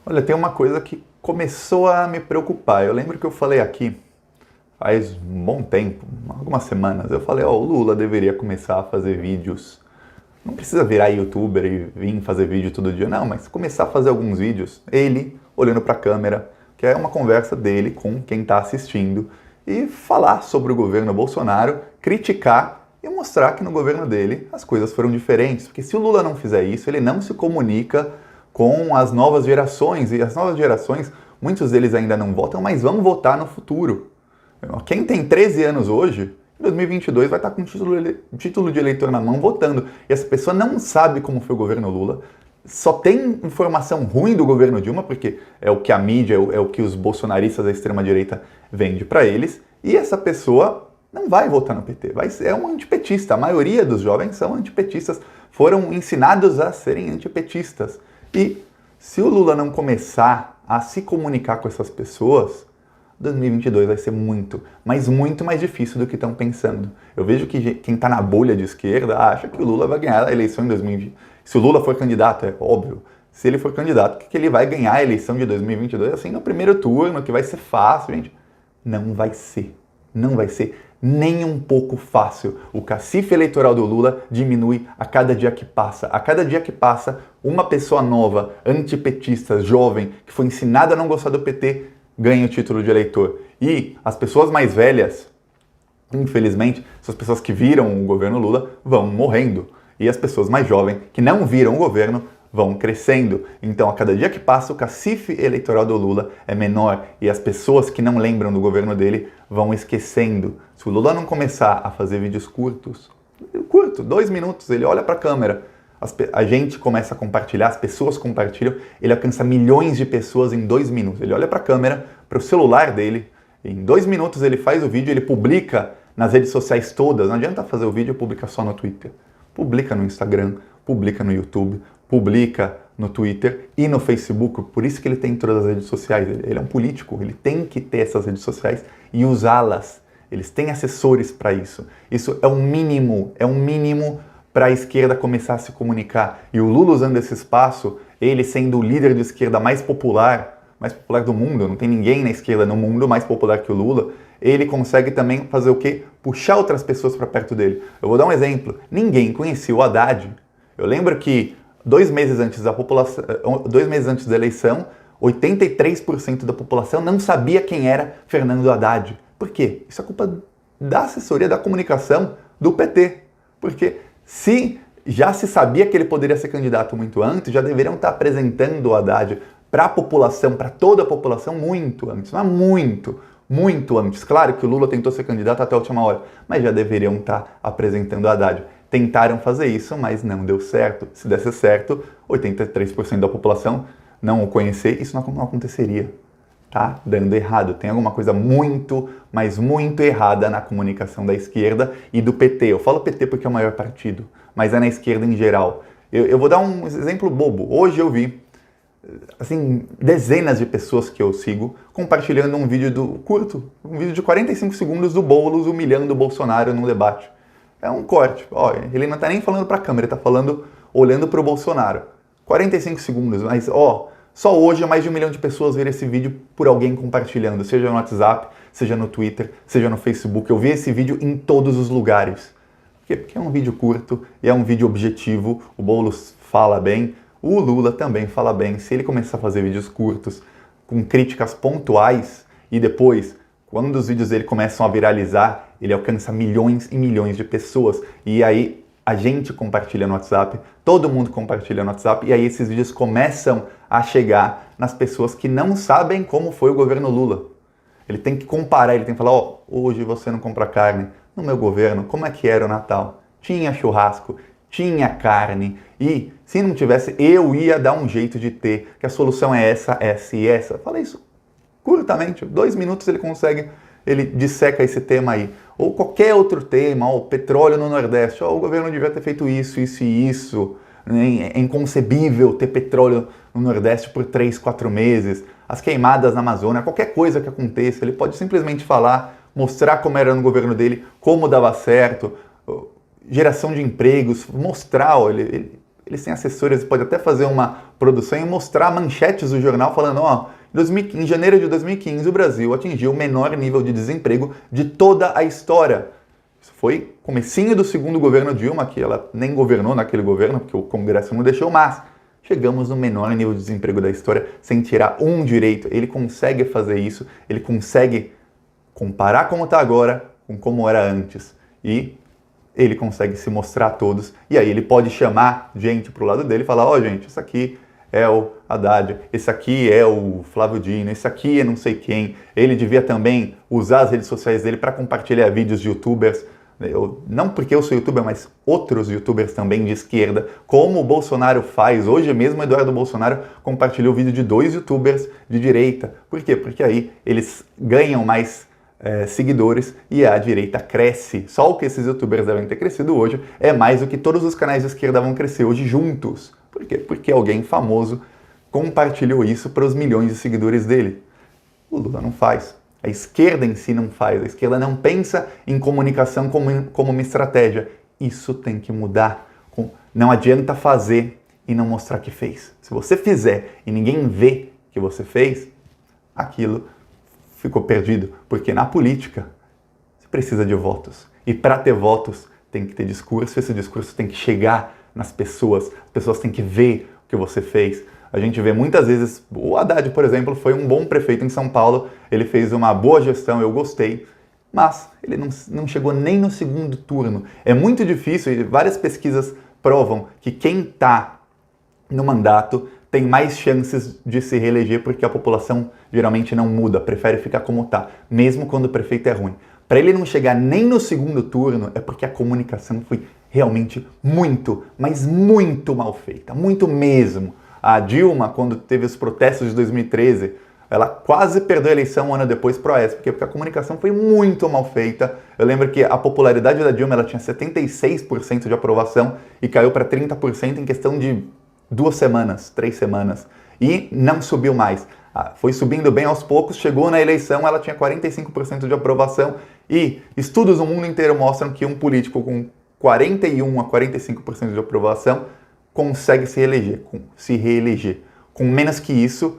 Olha, tem uma coisa que começou a me preocupar. Eu lembro que eu falei aqui faz um bom tempo, algumas semanas, eu falei, ó, o Lula deveria começar a fazer vídeos. Não precisa virar youtuber e vir fazer vídeo todo dia, não, mas começar a fazer alguns vídeos, ele olhando para a câmera, que é uma conversa dele com quem está assistindo, e falar sobre o governo Bolsonaro, criticar e mostrar que no governo dele as coisas foram diferentes. Porque se o Lula não fizer isso, ele não se comunica com as novas gerações, e as novas gerações, muitos deles ainda não votam, mas vão votar no futuro. Quem tem 13 anos hoje, em 2022 vai estar com título de eleitor na mão votando. E essa pessoa não sabe como foi o governo Lula, só tem informação ruim do governo Dilma, porque é o que a mídia, é o que os bolsonaristas da extrema-direita vende para eles, e essa pessoa não vai votar no PT, é um antipetista. A maioria dos jovens são antipetistas, foram ensinados a serem antipetistas. E se o Lula não começar a se comunicar com essas pessoas, 2022 vai ser muito, mas muito mais difícil do que estão pensando. Eu vejo que quem está na bolha de esquerda acha que o Lula vai ganhar a eleição em 2020. Se o Lula for candidato, é óbvio. Se ele for candidato, que ele vai ganhar a eleição de 2022 assim no primeiro turno, que vai ser fácil, gente. Não vai ser. Não vai ser nem um pouco fácil. O cacife eleitoral do Lula diminui a cada dia que passa. A cada dia que passa, uma pessoa nova, antipetista, jovem, que foi ensinada a não gostar do PT, ganha o título de eleitor. E as pessoas mais velhas, infelizmente, essas pessoas que viram o governo Lula, vão morrendo. E as pessoas mais jovens, que não viram o governo, vão crescendo. Então, a cada dia que passa, o cacife eleitoral do Lula é menor e as pessoas que não lembram do governo dele vão esquecendo. Se o Lula não começar a fazer vídeos curtos, 2 minutos, ele olha para a câmera, a gente começa a compartilhar, as pessoas compartilham, ele alcança milhões de pessoas em 2 minutos. Ele olha para a câmera, para o celular dele, em 2 minutos ele faz o vídeo, ele publica nas redes sociais todas. Não adianta fazer o vídeo e publicar só no Twitter. Publica no Instagram, publica no YouTube, publica no Twitter e no Facebook. Por isso que ele tem todas as redes sociais. Ele é um político, ele tem que ter essas redes sociais e usá-las. Eles têm assessores para isso. Isso é um mínimo para a esquerda começar a se comunicar. E o Lula usando esse espaço, ele sendo o líder de esquerda mais popular do mundo, não tem ninguém na esquerda no mundo mais popular que o Lula, ele consegue também fazer o quê? Puxar outras pessoas para perto dele. Eu vou dar um exemplo. Ninguém conhecia o Haddad. Eu lembro que 2 meses antes da eleição, 83% da população não sabia quem era Fernando Haddad. Por quê? Isso é culpa da assessoria da comunicação do PT. Porque se já se sabia que ele poderia ser candidato muito antes, já deveriam estar apresentando o Haddad para a população, para toda a população, muito antes. Mas muito antes. Claro que o Lula tentou ser candidato até a última hora, mas já deveriam estar apresentando o Haddad. Tentaram fazer isso, mas não deu certo. Se desse certo, 83% da população não o conhecer, isso não aconteceria. Tá dando errado. Tem alguma coisa muito, mas muito errada na comunicação da esquerda e do PT. Eu falo PT porque é o maior partido, mas é na esquerda em geral. Eu vou dar um exemplo bobo. Hoje eu vi, assim, dezenas de pessoas que eu sigo compartilhando um vídeo curto, um vídeo de 45 segundos do Boulos humilhando o Bolsonaro num debate. É um corte. Ó, ele não tá nem falando para a câmera, ele tá falando, olhando para o Bolsonaro. 45 segundos, mas ó, só hoje mais de 1 milhão de pessoas viram esse vídeo por alguém compartilhando, seja no WhatsApp, seja no Twitter, seja no Facebook. Eu vi esse vídeo em todos os lugares. Por quê? Porque é um vídeo curto e é um vídeo objetivo. O Boulos fala bem, o Lula também fala bem. Se ele começar a fazer vídeos curtos, com críticas pontuais, e depois, quando os vídeos dele começam a viralizar, ele alcança milhões e milhões de pessoas. E aí a gente compartilha no WhatsApp, todo mundo compartilha no WhatsApp, e aí esses vídeos começam a chegar nas pessoas que não sabem como foi o governo Lula. Ele tem que comparar, ele tem que falar, ó, hoje você não compra carne. No meu governo, como é que era o Natal? Tinha churrasco, tinha carne, e se não tivesse, eu ia dar um jeito de ter, que a solução é essa, essa e essa. Fala isso curtamente, 2 minutos ele consegue, ele disseca esse tema aí. Ou qualquer outro tema, ó, petróleo no Nordeste, ó, o governo devia ter feito isso, isso e isso. É inconcebível ter petróleo no Nordeste por 3, 4 meses. As queimadas na Amazônia, qualquer coisa que aconteça, ele pode simplesmente falar, mostrar como era no governo dele, como dava certo, geração de empregos, mostrar, ó, ele Eles têm assessores, pode até fazer uma produção e mostrar manchetes do jornal falando, ó, em janeiro de 2015 o Brasil atingiu o menor nível de desemprego de toda a história. Isso foi comecinho do segundo governo Dilma, que ela nem governou naquele governo, porque o Congresso não deixou, mas chegamos no menor nível de desemprego da história sem tirar um direito. Ele consegue fazer isso, ele consegue comparar como está agora com como era antes. E ele consegue se mostrar a todos. E aí ele pode chamar gente para o lado dele e falar, ó, gente, isso aqui é o Haddad, esse aqui é o Flávio Dino, esse aqui é não sei quem. Ele devia também usar as redes sociais dele para compartilhar vídeos de youtubers. Não porque eu sou youtuber, mas outros youtubers também de esquerda, como o Bolsonaro faz. Hoje mesmo o Eduardo Bolsonaro compartilhou o vídeo de 2 youtubers de direita. Por quê? Porque aí eles ganham mais seguidores e a direita cresce. Só o que esses youtubers devem ter crescido hoje é mais do que todos os canais de esquerda vão crescer hoje juntos. Por quê? Porque alguém famoso compartilhou isso para os milhões de seguidores dele. O Lula não faz. A esquerda em si não faz. A esquerda não pensa em comunicação como uma estratégia. Isso tem que mudar. Não adianta fazer e não mostrar que fez. Se você fizer e ninguém vê que você fez, aquilo ficou perdido. Porque na política, você precisa de votos. E para ter votos, tem que ter discurso. Esse discurso tem que chegar nas pessoas. As pessoas têm que ver o que você fez. A gente vê muitas vezes, o Haddad, por exemplo, foi um bom prefeito em São Paulo, ele fez uma boa gestão, eu gostei, mas ele não chegou nem no segundo turno. É muito difícil, e várias pesquisas provam que quem está no mandato tem mais chances de se reeleger, porque a população geralmente não muda, prefere ficar como está, mesmo quando o prefeito é ruim. Para ele não chegar nem no segundo turno, é porque a comunicação foi realmente muito, mas muito mal feita, muito mesmo. A Dilma, quando teve os protestos de 2013, ela quase perdeu a eleição um ano depois para o Aécio, porque a comunicação foi muito mal feita. Eu lembro que a popularidade da Dilma ela tinha 76% de aprovação e caiu para 30% em questão de 2 semanas, 3 semanas. E não subiu mais. Foi subindo bem aos poucos, chegou na eleição, ela tinha 45% de aprovação e estudos no mundo inteiro mostram que um político com 41 a 45% de aprovação consegue se reeleger. Com menos que isso,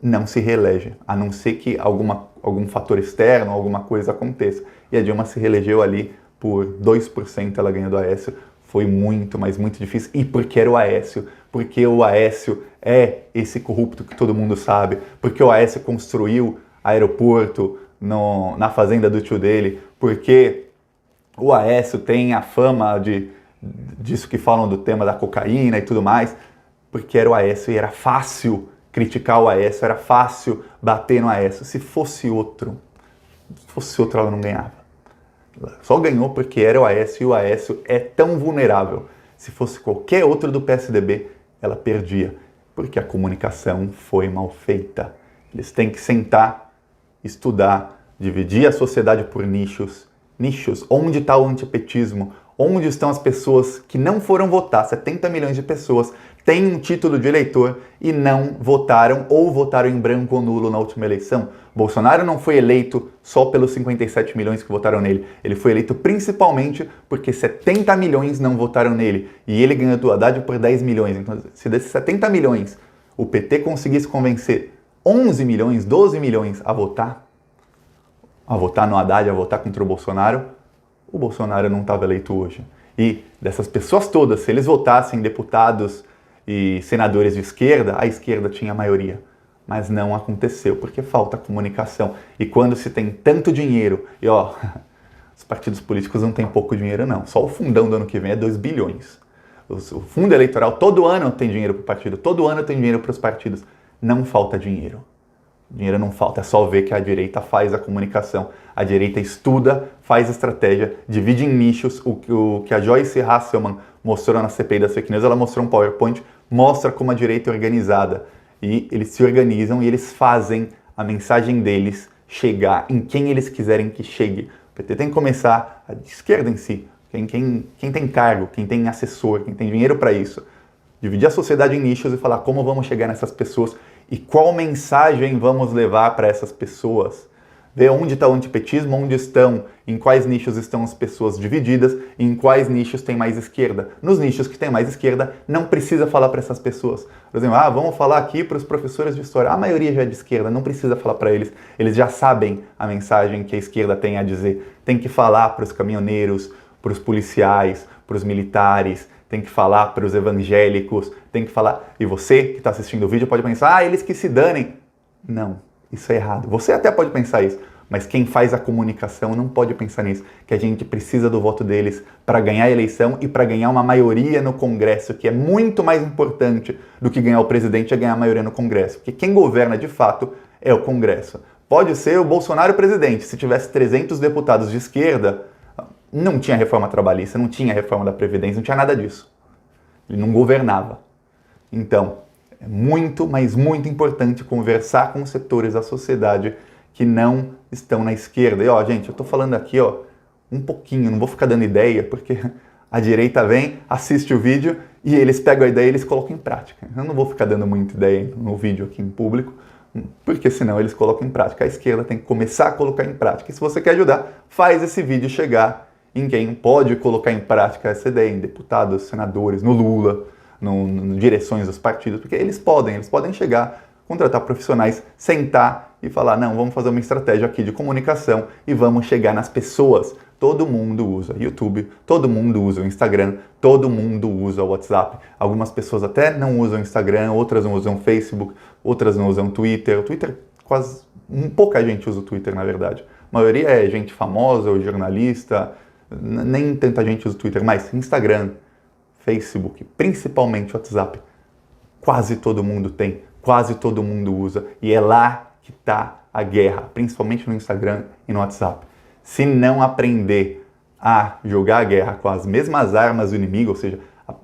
não se reelege, a não ser que algum fator externo, alguma coisa aconteça. E a Dilma se reelegeu ali por 2%, ela ganhou do Aécio. Foi muito, mas muito difícil. E porque era o Aécio, porque o Aécio é esse corrupto que todo mundo sabe, porque o Aécio construiu aeroporto na fazenda do tio dele, porque o Aécio tem a fama disso que falam do tema da cocaína e tudo mais, porque era o Aécio e era fácil criticar o Aécio, era fácil bater no Aécio. Se fosse outro ela não ganhava. Só ganhou porque era o Aécio e o Aécio é tão vulnerável. Se fosse qualquer outro do PSDB, ela perdia, porque a comunicação foi mal feita. Eles têm que sentar, estudar, dividir a sociedade por nichos. Onde está o antipetismo? Onde estão as pessoas que não foram votar? 70 milhões de pessoas têm um título de eleitor e não votaram ou votaram em branco ou nulo na última eleição. Bolsonaro não foi eleito só pelos 57 milhões que votaram nele. Ele foi eleito principalmente porque 70 milhões não votaram nele. E ele ganhou do Haddad por 10 milhões. Então, se desses 70 milhões o PT conseguisse convencer 11 milhões, 12 milhões a votar no Haddad, a votar contra o Bolsonaro não estava eleito hoje. E dessas pessoas todas, se eles votassem deputados e senadores de esquerda, a esquerda tinha a maioria. Mas não aconteceu, porque falta comunicação. E quando se tem tanto dinheiro, e os partidos políticos não têm pouco dinheiro não, só o fundão do ano que vem é 2 bilhões. O fundo eleitoral, todo ano tem dinheiro para o partido, todo ano tem dinheiro para os partidos. Não falta dinheiro. Dinheiro não falta, é só ver que a direita faz a comunicação. A direita estuda, faz estratégia, divide em nichos. O que a Joyce Hasselman mostrou na CPI das fake news, ela mostrou um PowerPoint, mostra como a direita é organizada. E eles se organizam e eles fazem a mensagem deles chegar em quem eles quiserem que chegue. O PT tem que começar, a esquerda em si, quem tem cargo, quem tem assessor, quem tem dinheiro para isso, dividir a sociedade em nichos e falar como vamos chegar nessas pessoas e qual mensagem vamos levar para essas pessoas. ver onde está o antipetismo, em quais nichos estão as pessoas divididas, e em quais nichos tem mais esquerda. Nos nichos que tem mais esquerda, não precisa falar para essas pessoas. Por exemplo, vamos falar aqui para os professores de história. A maioria já é de esquerda, não precisa falar para eles. Eles já sabem a mensagem que a esquerda tem a dizer. Tem que falar para os caminhoneiros, para os policiais, para os militares, tem que falar para os evangélicos, tem que falar... E você que está assistindo o vídeo pode pensar, eles que se danem. Não, isso é errado. Você até pode pensar isso, mas quem faz a comunicação não pode pensar nisso, que a gente precisa do voto deles para ganhar a eleição e para ganhar uma maioria no Congresso, que é muito mais importante do que ganhar o presidente, é ganhar a maioria no Congresso, porque quem governa de fato é o Congresso. Pode ser o Bolsonaro presidente, se tivesse 300 deputados de esquerda, não tinha reforma trabalhista, não tinha reforma da Previdência, não tinha nada disso. Ele não governava. Então, é muito, mas muito importante conversar com os setores da sociedade que não estão na esquerda. E gente, eu tô falando aqui, um pouquinho, não vou ficar dando ideia, porque a direita vem, assiste o vídeo e eles pegam a ideia e eles colocam em prática. Eu não vou ficar dando muita ideia no vídeo aqui em público, porque senão eles colocam em prática. A esquerda tem que começar a colocar em prática. E se você quer ajudar, faz esse vídeo chegar em quem pode colocar em prática essa ideia, em deputados, senadores, no Lula, no direções dos partidos, porque eles podem chegar, contratar profissionais, sentar e falar, não, vamos fazer uma estratégia aqui de comunicação e vamos chegar nas pessoas. Todo mundo usa YouTube, todo mundo usa o Instagram, todo mundo usa o WhatsApp. Algumas pessoas até não usam o Instagram, outras não usam o Facebook, outras não usam o Twitter. O Twitter, pouca gente usa o Twitter, na verdade. A maioria é gente famosa ou jornalista, nem tanta gente usa o Twitter, mas Instagram, Facebook, principalmente WhatsApp, quase todo mundo tem, quase todo mundo usa, e é lá que está a guerra, principalmente no Instagram e no WhatsApp. Se não aprender a jogar a guerra com as mesmas armas do inimigo, ou seja,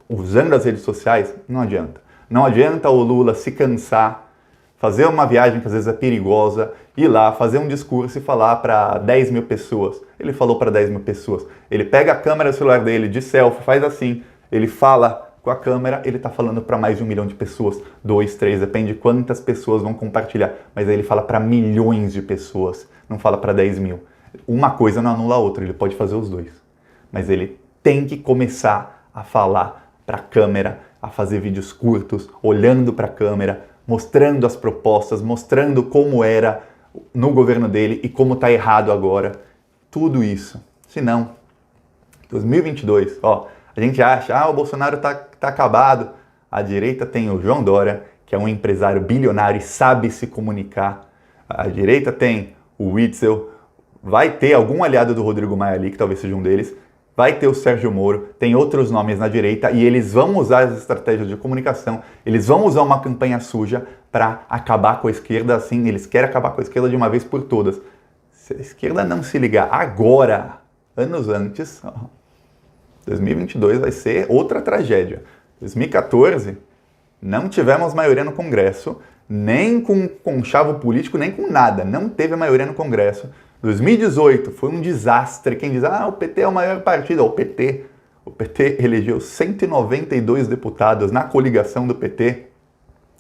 usando as redes sociais, não adianta. Não adianta o Lula se cansar, fazer uma viagem que às vezes é perigosa, ir lá, fazer um discurso e falar para 10 mil pessoas. Ele falou para 10 mil pessoas. Ele pega a câmera do celular dele de selfie, faz assim, ele fala com a câmera, ele está falando para mais de 1 milhão de pessoas, 2, 3, depende de quantas pessoas vão compartilhar. Mas aí ele fala para milhões de pessoas, não fala para 10 mil. Uma coisa não anula a outra, ele pode fazer os dois. Mas ele tem que começar a falar para a câmera, a fazer vídeos curtos, olhando para a câmera, mostrando as propostas, mostrando como era no governo dele e como está errado agora. Tudo isso. Senão, 2022, a gente acha, o Bolsonaro tá acabado. A direita tem o João Dória, que é um empresário bilionário e sabe se comunicar. A direita tem o Witzel, vai ter algum aliado do Rodrigo Maia ali, que talvez seja um deles, vai ter o Sérgio Moro, tem outros nomes na direita e eles vão usar as estratégias de comunicação, eles vão usar uma campanha suja para acabar com a esquerda, assim, eles querem acabar com a esquerda de uma vez por todas. Se a esquerda não se ligar agora, anos antes, 2022 vai ser outra tragédia. 2014, não tivemos maioria no Congresso, nem com conchavo político, nem com nada, não teve a maioria no Congresso. 2018 foi um desastre. Quem diz, o PT é o maior partido, o PT elegeu 192 deputados na coligação do PT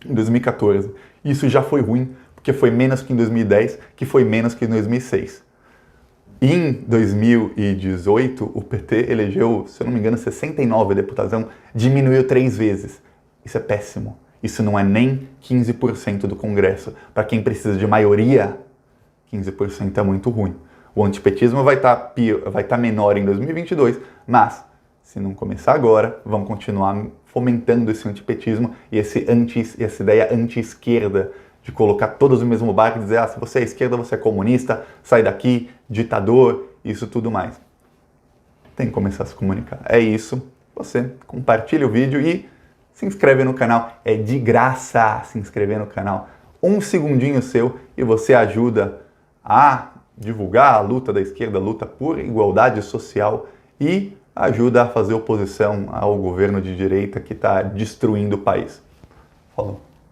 em 2014. Isso já foi ruim, porque foi menos que em 2010, que foi menos que em 2006. Em 2018, o PT elegeu, se eu não me engano, 69 deputados, diminuiu 3 vezes. Isso é péssimo. Isso não é nem 15% do Congresso. Para quem precisa de maioria, 15% é muito ruim. O antipetismo vai estar menor em 2022, mas se não começar agora, vão continuar fomentando esse antipetismo e essa ideia anti-esquerda de colocar todos no mesmo barco e dizer, se você é esquerda, você é comunista, sai daqui, ditador, isso tudo mais. Tem que começar a se comunicar. É isso. Você compartilha o vídeo e se inscreve no canal. É de graça se inscrever no canal. 1 segundinho seu e você ajuda a divulgar a luta da esquerda, a luta por igualdade social e ajuda a fazer oposição ao governo de direita que está destruindo o país. Falou.